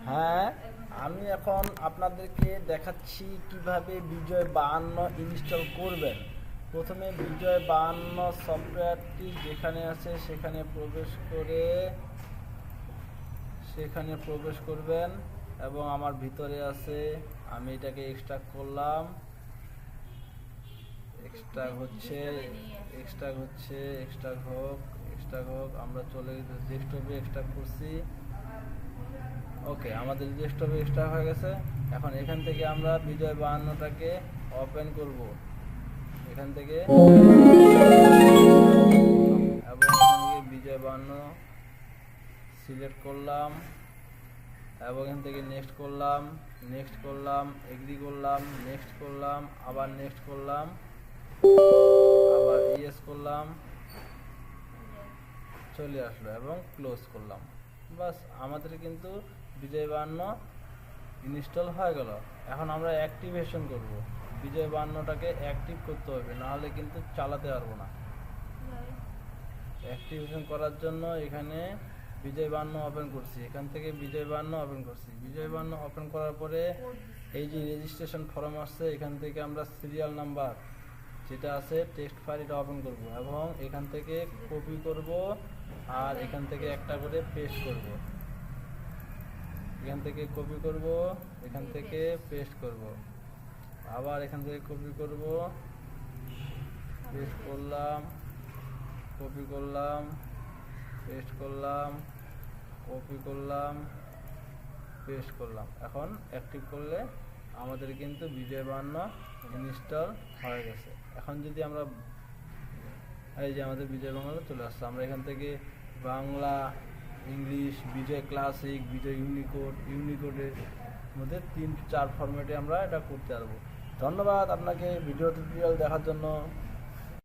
হ্যাঁ, আমি এখন আপনাদেরকে দেখাচ্ছি কিভাবে বিজয় 52 ইনস্টল করবেন। প্রথমে বিজয় 52 সফটওয়্যারটি যেখানে আছে সেখানে প্রবেশ করবেন এবং আমার ভিতরে আছে, আমি এটাকে এক্সট্রাক্ট করলাম। এক্সট্রাক্ট হোক, আমরা চলে ডেস্কটপে এক্সট্রাক্ট করছি। ওকে, আমাদের ডেস্কটপে এক্সট্রাক্ট হয়ে গেছে। এখন এখান থেকে আমরা বিজয় 52টাকে ওপেন করব এখান থেকে, এবং এখান থেকে বিজয় 52 সিলেক্ট করলাম এবং এখান থেকে নেক্সট করলাম, এগ্রি করলাম, নেক্সট করলাম, আবার নেক্সট করলাম, আবার ইয়েস করলাম, চলে আসলো এবং ক্লোজ করলাম। বাস, আমাদের কিন্তু বিজয় 52 ইনস্টল হয়ে গেল। এখন আমরা অ্যাক্টিভেশন করব। বিজয় 52টাকে অ্যাক্টিভ করতে হবে, নাহলে কিন্তু চালাতে পারবো না। অ্যাক্টিভেশন করার জন্য এখানে বিজয় 52 ওপেন করছি, এখান থেকে বিজয় 52 ওপেন করছি। বিজয় 52 ওপেন করার পরে এই যে রেজিস্ট্রেশন ফর্ম আসছে, এখান থেকে আমরা সিরিয়াল নাম্বার যেটা আছে টেক্সট ফাইল এটা ওপেন করব এবং এখান থেকে কপি করব আর এখান থেকে একটা করে পেস্ট করব। এখান থেকে কপি করব, এখান থেকে পেস্ট করব, আবার এখান থেকে কপি করব, পেস্ট করলাম, কপি করলাম, পেস্ট করলাম, কপি করলাম, পেস্ট করলাম। এখন অ্যাক্টিভ করলে আমাদের কিন্তু বিজয় 52 ইনস্টল হয়ে গেছে। এখন যদি আমরা এই যে আমাদের বিজয় বাংলা চলে আসছে, আমরা এখান থেকে বাংলা, ইংলিশ, বিজয় ক্লাসিক, বিজয় ইউনিকোডের মধ্যে 3-4 ফরম্যাটে আমরা এটা করতে পারবো। ধন্যবাদ আপনাকে ভিডিও টিউটোরিয়াল দেখার জন্য।